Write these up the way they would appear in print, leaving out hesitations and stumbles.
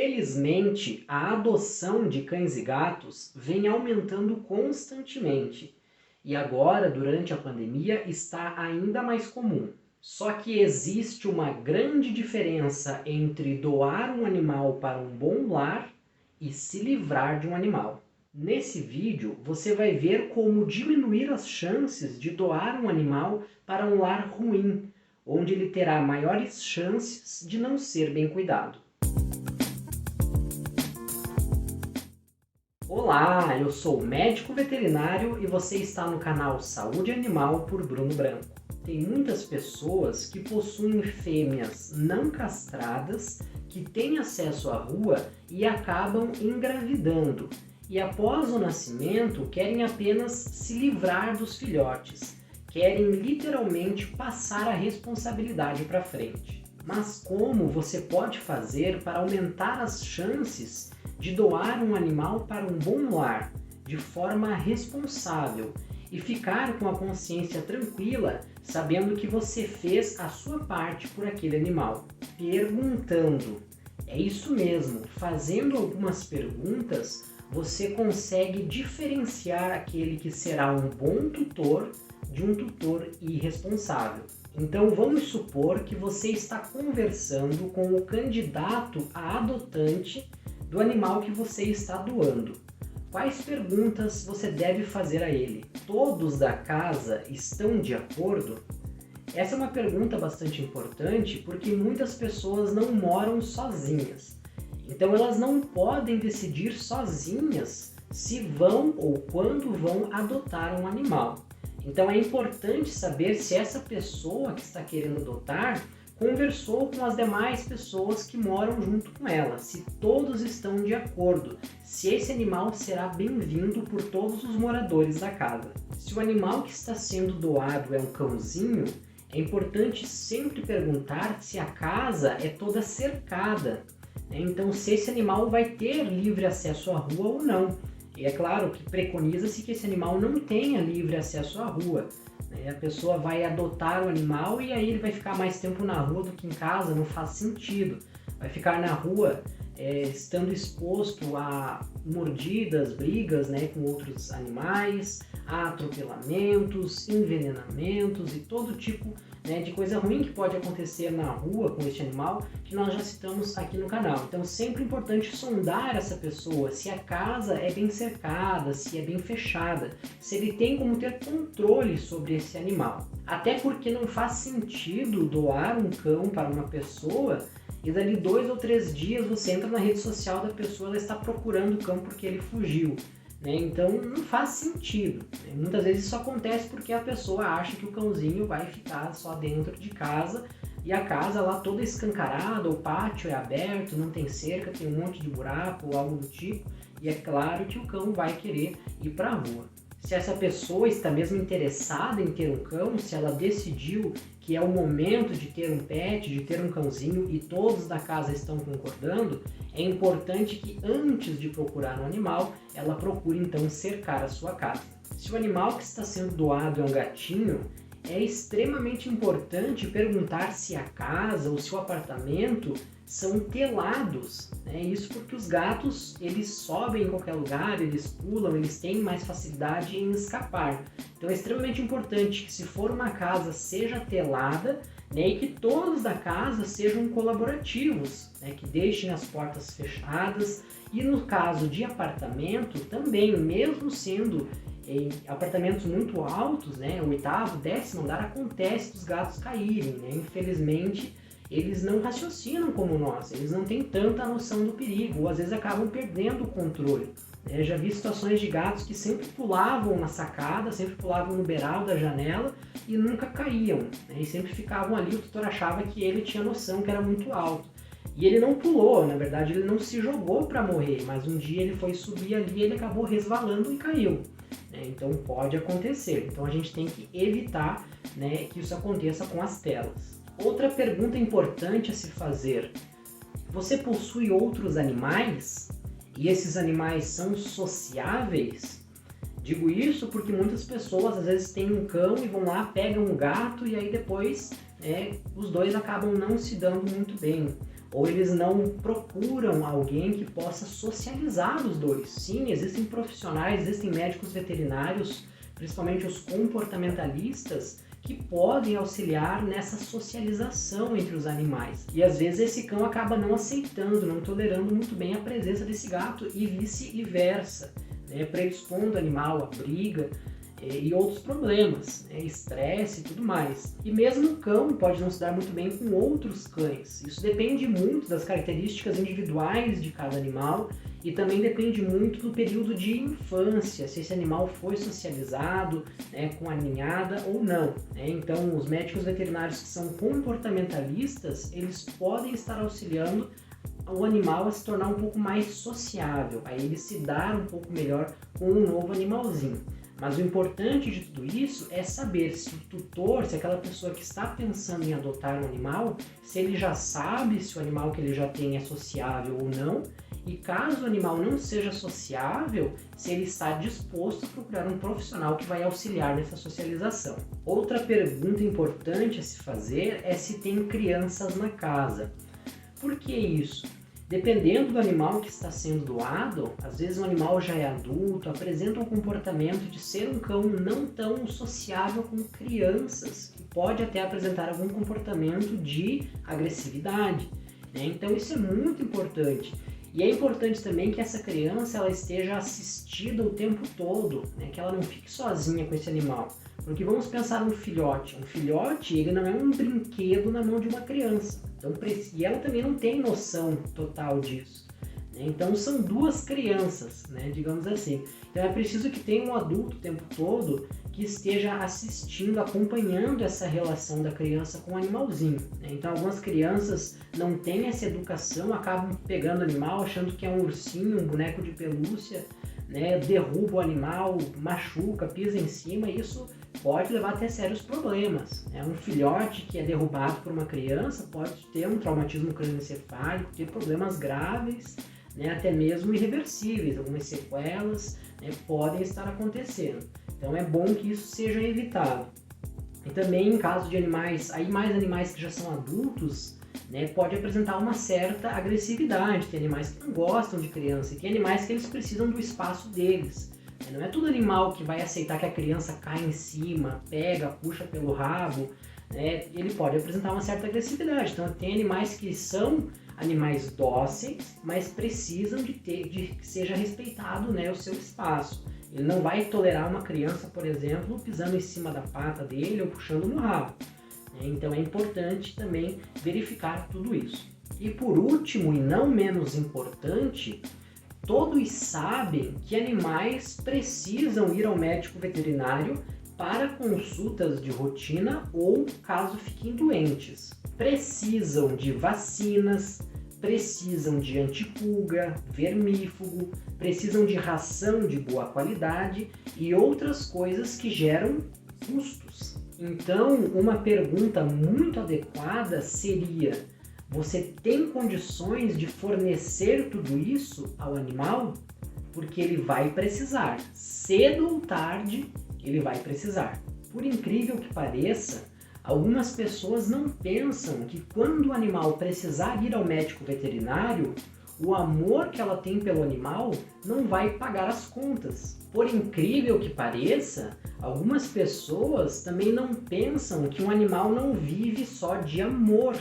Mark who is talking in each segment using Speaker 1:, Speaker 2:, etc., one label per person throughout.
Speaker 1: Felizmente, a adoção de cães e gatos vem aumentando constantemente e agora, durante a pandemia, está ainda mais comum. Só que existe uma grande diferença entre doar um animal para um bom lar e se livrar de um animal. Nesse vídeo, você vai ver como diminuir as chances de doar um animal para um lar ruim, onde ele terá maiores chances de não ser bem cuidado. Olá, eu sou o médico veterinário e você está no canal Saúde Animal por Bruno Branco. Tem muitas pessoas que possuem fêmeas não castradas que têm acesso à rua e acabam engravidando. E após o nascimento querem apenas se livrar dos filhotes, querem literalmente passar a responsabilidade para frente. Mas como você pode fazer para aumentar as chances de doar um animal para um bom lar de forma responsável e ficar com a consciência tranquila, sabendo que você fez a sua parte por aquele animal? Perguntando. É isso mesmo, fazendo algumas perguntas, você consegue diferenciar aquele que será um bom tutor de um tutor irresponsável. Então vamos supor que você está conversando com o candidato a adotante do animal que você está doando. Quais perguntas você deve fazer a ele? Todos da casa estão de acordo? Essa é uma pergunta bastante importante porque muitas pessoas não moram sozinhas. Então elas não podem decidir sozinhas se vão ou quando vão adotar um animal. Então é importante saber se essa pessoa que está querendo adotar conversou com as demais pessoas que moram junto com ela, se todos estão de acordo, se esse animal será bem-vindo por todos os moradores da casa. Se o animal que está sendo doado é um cãozinho, é importante sempre perguntar se a casa é toda cercada. Então, se esse animal vai ter livre acesso à rua ou não. E é claro que preconiza-se que esse animal não tenha livre acesso à rua. A pessoa vai adotar o animal e aí ele vai ficar mais tempo na rua do que em casa, não faz sentido. Vai ficar na rua estando exposto a mordidas, brigas com outros animais, a atropelamentos, envenenamentos e todo tipo de coisa ruim que pode acontecer na rua com este animal, que nós já citamos aqui no canal. Então sempre é importante sondar essa pessoa, se a casa é bem cercada, se é bem fechada, se ele tem como ter controle sobre esse animal. Até porque não faz sentido doar um cão para uma pessoa e dali 2 ou 3 dias você entra na rede social da pessoa, ela está procurando o cão porque ele fugiu. Então não faz sentido. Muitas vezes isso acontece porque a pessoa acha que o cãozinho vai ficar só dentro de casa e a casa lá toda escancarada, o pátio é aberto, não tem cerca, tem um monte de buraco ou algo do tipo, e é claro que o cão vai querer ir para a rua. Se essa pessoa está mesmo interessada em ter um cão, se ela decidiu que é o momento de ter um pet, de ter um cãozinho e todos da casa estão concordando, é importante que antes de procurar um animal, ela procure então cercar a sua casa. Se o animal que está sendo doado é um gatinho, é extremamente importante perguntar se a casa ou se o apartamento são telados. Isso porque os gatos eles sobem em qualquer lugar, eles pulam, eles têm mais facilidade em escapar. Então é extremamente importante que se for uma casa seja telada e que todos da casa sejam colaborativos, que deixem as portas fechadas. E no caso de apartamento também, mesmo sendo em apartamentos muito altos, o 8º, 10º andar, acontece dos gatos caírem. Infelizmente eles não raciocinam como nós, eles não têm tanta noção do perigo, ou às vezes acabam perdendo o controle. Já vi situações de gatos que sempre pulavam na sacada, sempre pulavam no beiral da janela e nunca caíam, e sempre ficavam ali. O tutor achava que ele tinha noção que era muito alto. E ele não pulou, na verdade ele não se jogou para morrer, mas um dia ele foi subir ali e ele acabou resvalando e caiu. Então pode acontecer, então a gente tem que evitar que isso aconteça com as telas. Outra pergunta importante a se fazer: você possui outros animais? E esses animais são sociáveis? Digo isso porque muitas pessoas às vezes têm um cão e vão lá, pegam um gato e aí depois os dois acabam não se dando muito bem. ou eles não procuram alguém que possa socializar os dois. Sim, existem profissionais, existem médicos veterinários, principalmente os comportamentalistas, que podem auxiliar nessa socialização entre os animais. E às vezes esse cão acaba não aceitando, não tolerando muito bem a presença desse gato e vice-versa, né? Predispondo o animal à briga e outros problemas, né? Estresse e tudo mais. E mesmo o cão pode não se dar muito bem com outros cães. Isso depende muito das características individuais de cada animal e também depende muito do período de infância, se esse animal foi socializado, né, com a ninhada ou não, né? Então, os médicos veterinários que são comportamentalistas, eles podem estar auxiliando o animal a se tornar um pouco mais sociável, a ele se dar um pouco melhor com um novo animalzinho. Mas o importante de tudo isso é saber se o tutor, se aquela pessoa que está pensando em adotar um animal, se ele já sabe se o animal que ele já tem é sociável ou não, e caso o animal não seja sociável, se ele está disposto a procurar um profissional que vai auxiliar nessa socialização. Outra pergunta importante a se fazer é se tem crianças na casa. Por que isso? Dependendo do animal que está sendo doado, às vezes o animal já é adulto, apresenta um comportamento de ser um cão não tão sociável com crianças, que pode até apresentar algum comportamento de agressividade, né? Então isso é muito importante. E é importante também que essa criança ela esteja assistida o tempo todo, né? Que ela não fique sozinha com esse animal. Porque vamos pensar num filhote. Um filhote ele não é um brinquedo na mão de uma criança. Então, e ela também não tem noção total disso, né? Então são duas crianças, né? Digamos assim. Então é preciso que tenha um adulto o tempo todo que esteja assistindo, acompanhando essa relação da criança com o animalzinho, né? Então algumas crianças não têm essa educação, acabam pegando o animal, achando que é um ursinho, um boneco de pelúcia, né? Derruba o animal, machuca, pisa em cima, e isso pode levar até sérios problemas. Um filhote que é derrubado por uma criança pode ter um traumatismo crânioencefálico, ter problemas graves, né, até mesmo irreversíveis, algumas sequelas, né, podem estar acontecendo. Então é bom que isso seja evitado. E também em caso de animais, aí mais animais que já são adultos, né, pode apresentar uma certa agressividade. Tem animais que não gostam de criança e tem animais que eles precisam do espaço deles. Não é todo animal que vai aceitar que a criança caia em cima, pega, puxa pelo rabo, né? Ele pode apresentar uma certa agressividade. Então tem animais que são animais dóceis, mas precisam de que seja respeitado, né, o seu espaço. Ele não vai tolerar uma criança, por exemplo, pisando em cima da pata dele ou puxando no rabo, né? Então é importante também verificar tudo isso. E por último, e não menos importante, todos sabem que animais precisam ir ao médico veterinário para consultas de rotina ou caso fiquem doentes. Precisam de vacinas, precisam de antipulga, vermífugo, precisam de ração de boa qualidade e outras coisas que geram custos. Então, uma pergunta muito adequada seria: você tem condições de fornecer tudo isso ao animal? Porque ele vai precisar. Cedo ou tarde, ele vai precisar. Por incrível que pareça, algumas pessoas não pensam que quando o animal precisar ir ao médico veterinário, o amor que ela tem pelo animal não vai pagar as contas. Por incrível que pareça, algumas pessoas também não pensam que um animal não vive só de amor.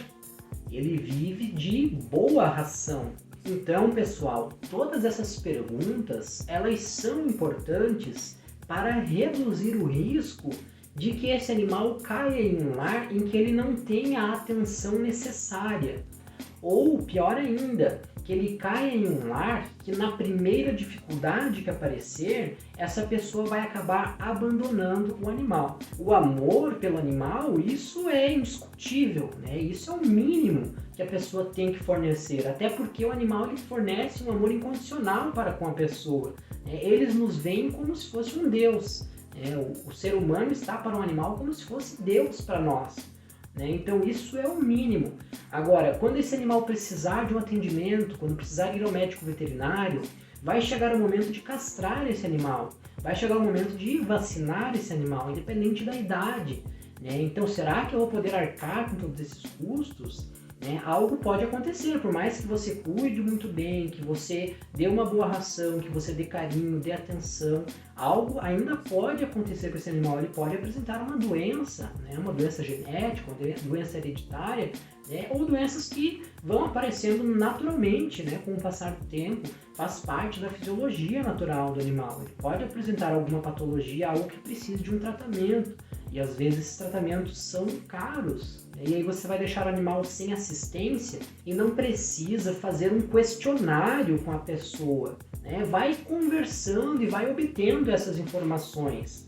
Speaker 1: Ele vive de boa ração. Então, pessoal, todas essas perguntas, elas são importantes para reduzir o risco de que esse animal caia em um lar em que ele não tenha a atenção necessária. Ou, pior ainda, que ele caia em um lar que na primeira dificuldade que aparecer, essa pessoa vai acabar abandonando o animal. O amor pelo animal, isso é indiscutível, né? Isso é o mínimo que a pessoa tem que fornecer, até porque o animal ele fornece um amor incondicional para com a pessoa. Eles nos veem como se fosse um Deus. O ser humano está para um animal como se fosse Deus para nós. Então isso é o mínimo. Agora, quando esse animal precisar de um atendimento, quando precisar ir ao médico veterinário, vai chegar o momento de castrar esse animal, vai chegar o momento de vacinar esse animal, independente da idade. Então será que eu vou poder arcar com todos esses custos? né, algo pode acontecer, por mais que você cuide muito bem, que você dê uma boa ração, que você dê carinho, dê atenção, algo ainda pode acontecer com esse animal. Ele pode apresentar uma doença, né, uma doença genética, uma doença hereditária, né, ou doenças que vão aparecendo naturalmente, né, com o passar do tempo, faz parte da fisiologia natural do animal. Ele pode apresentar alguma patologia, algo que precise de um tratamento, e às vezes esses tratamentos são caros. E aí você vai deixar o animal sem assistência e não precisa fazer um questionário com a pessoa, né? Vai conversando e vai obtendo essas informações.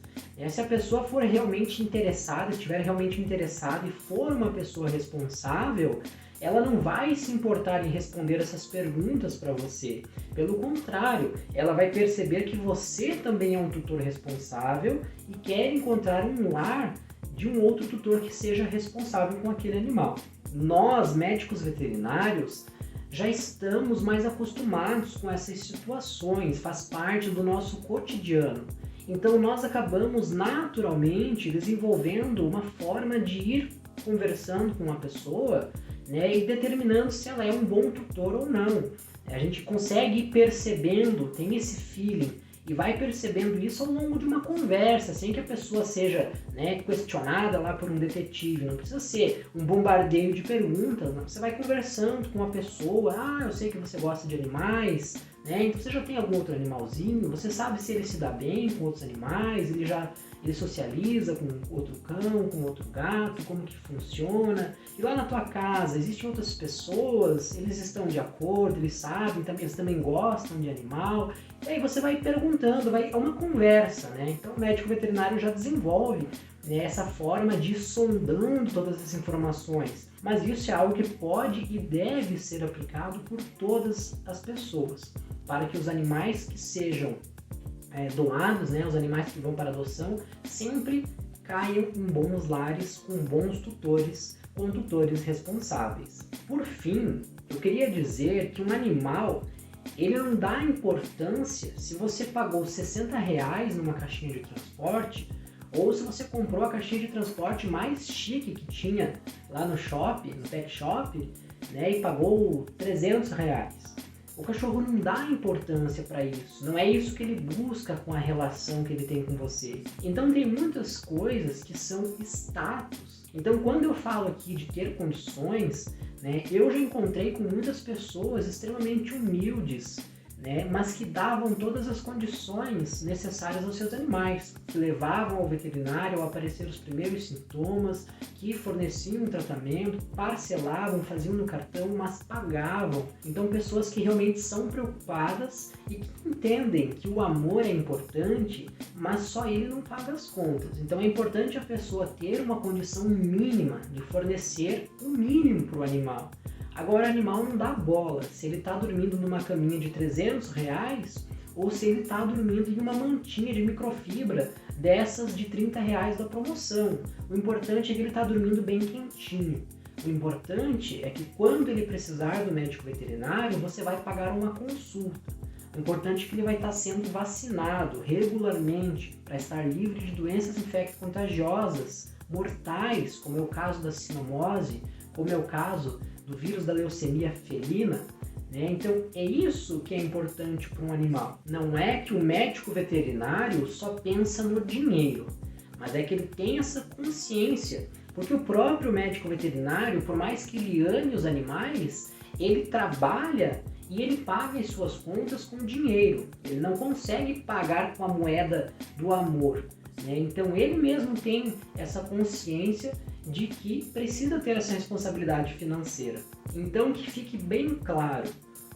Speaker 1: Se a pessoa for realmente interessada, estiver realmente interessada e for uma pessoa responsável, ela não vai se importar em responder essas perguntas para você. Pelo contrário, ela vai perceber que você também é um tutor responsável e quer encontrar um lar de um outro tutor que seja responsável com aquele animal. Nós, médicos veterinários, já estamos mais acostumados com essas situações, faz parte do nosso cotidiano. Então nós acabamos naturalmente desenvolvendo uma forma de ir conversando com uma pessoa, né, e determinando se ela é um bom tutor ou não. A gente consegue ir percebendo, tem esse feeling, e vai percebendo isso ao longo de uma conversa, sem que a pessoa seja, né, questionada lá por um detetive. Não precisa ser um bombardeio de perguntas, não. Você vai conversando com a pessoa, eu sei que você gosta de animais, né, então você já tem algum outro animalzinho, você sabe se ele se dá bem com outros animais, ele socializa com outro cão, com outro gato, como que funciona. E lá na tua casa, existem outras pessoas, eles estão de acordo, eles sabem, eles também gostam de animal. E aí você vai perguntando, é uma conversa, né? Então o médico veterinário já desenvolve, né, essa forma de ir sondando todas as informações. Mas isso é algo que pode e deve ser aplicado por todas as pessoas, para que os animais que sejam doados, né, os animais que vão para adoção, sempre caiam em bons lares, com bons tutores, com tutores responsáveis. Por fim, eu queria dizer que um animal, ele não dá importância se você pagou R$60 numa caixinha de transporte, ou se você comprou a caixinha de transporte mais chique que tinha lá no shopping, no pet shop, né, e pagou R$300. O cachorro não dá importância para isso, não é isso que ele busca com a relação que ele tem com você. Então tem muitas coisas que são status. Então quando eu falo aqui de ter condições, né, eu já encontrei com muitas pessoas extremamente humildes, né, mas que davam todas as condições necessárias aos seus animais, que levavam ao veterinário ao aparecer os primeiros sintomas, que forneciam um tratamento, parcelavam, faziam no cartão, mas pagavam. Então pessoas que realmente são preocupadas e que entendem que o amor é importante, mas só ele não paga as contas. Então é importante a pessoa ter uma condição mínima de fornecer o mínimo para o animal. Agora o animal não dá bola se ele está dormindo numa caminha de R$300 ou se ele está dormindo em uma mantinha de microfibra dessas de R$30 da promoção. O importante é que ele está dormindo bem quentinho. O importante é que quando ele precisar do médico veterinário, você vai pagar uma consulta. O importante é que ele vai estar sendo vacinado regularmente para estar livre de doenças infecto-contagiosas, mortais, como é o caso da cinomose, como é o caso do vírus da leucemia felina, né? Então é isso que é importante para um animal. Não é que o médico veterinário só pensa no dinheiro, mas é que ele tem essa consciência, porque o próprio médico veterinário, por mais que ele ame os animais, ele trabalha e ele paga as suas contas com dinheiro. Ele não consegue pagar com a moeda do amor, né? Então ele mesmo tem essa consciência de que precisa ter essa responsabilidade financeira. Então que fique bem claro,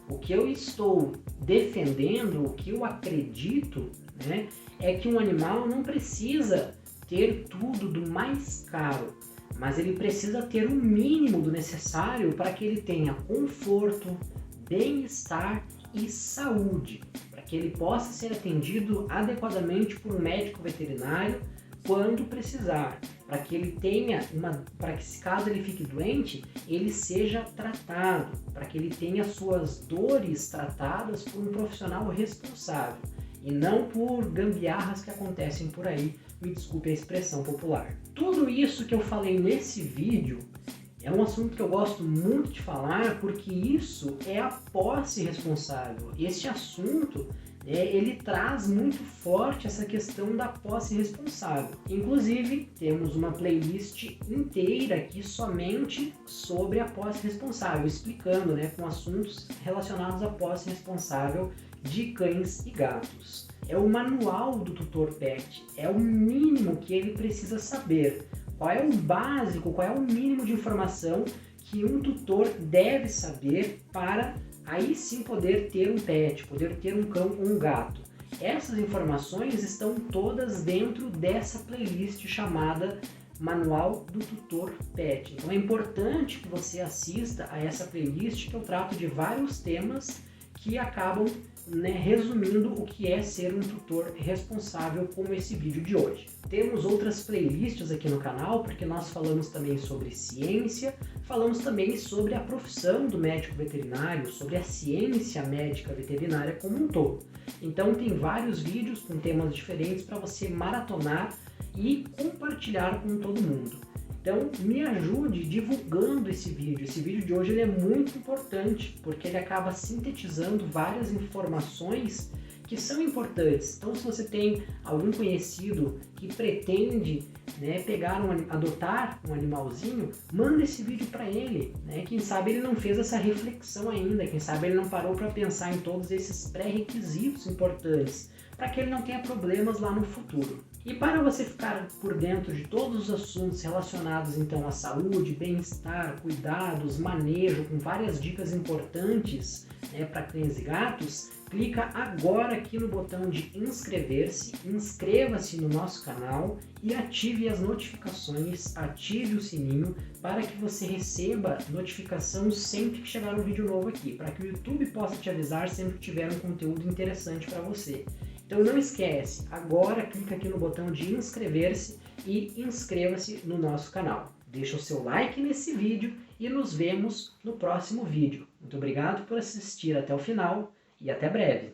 Speaker 1: o que eu estou defendendo, o que eu acredito, né, é que um animal não precisa ter tudo do mais caro, mas ele precisa ter o mínimo do necessário para que ele tenha conforto, bem-estar e saúde, para que ele possa ser atendido adequadamente por um médico veterinário quando precisar, para que ele tenha para que, se caso ele fique doente, ele seja tratado, para que ele tenha suas dores tratadas por um profissional responsável e não por gambiarras que acontecem por aí, me desculpe a expressão popular. Tudo isso que eu falei nesse vídeo É um assunto que eu gosto muito de falar porque isso é a posse responsável. Este assunto, ele traz muito forte essa questão da posse responsável. Inclusive, temos uma playlist inteira aqui somente sobre a posse responsável, explicando, com assuntos relacionados à posse responsável de cães e gatos. É o manual do tutor pet, é o mínimo que ele precisa saber. Qual é o básico, qual é o mínimo de informação que um tutor deve saber para aí sim poder ter um pet, poder ter um cão ou um gato. Essas informações estão todas dentro dessa playlist chamada Manual do Tutor Pet. Então é importante que você assista a essa playlist que eu trato de vários temas que acabam resumindo o que é ser um tutor responsável, como esse vídeo de hoje. Temos outras playlists aqui no canal, porque nós falamos também sobre ciência, falamos também sobre a profissão do médico veterinário, sobre a ciência médica veterinária como um todo. Então tem vários vídeos com temas diferentes para você maratonar e compartilhar com todo mundo. Então me ajude divulgando esse vídeo. Esse vídeo de hoje ele é muito importante, porque ele acaba sintetizando várias informações que são importantes. Então se você tem algum conhecido que pretende adotar um animalzinho, manda esse vídeo para ele. Quem sabe ele não fez essa reflexão ainda, quem sabe ele não parou para pensar em todos esses pré-requisitos importantes, para que ele não tenha problemas lá no futuro. E para você ficar por dentro de todos os assuntos relacionados então à saúde, bem-estar, cuidados, manejo, com várias dicas importantes para cães e gatos, clica agora aqui no botão de inscrever-se, inscreva-se no nosso canal e ative as notificações, ative o sininho para que você receba notificação sempre que chegar um vídeo novo aqui, para que o YouTube possa te avisar sempre que tiver um conteúdo interessante para você. Então não esquece, agora clica aqui no botão de inscrever-se e inscreva-se no nosso canal. Deixa o seu like nesse vídeo e nos vemos no próximo vídeo. Muito obrigado por assistir até o final e até breve.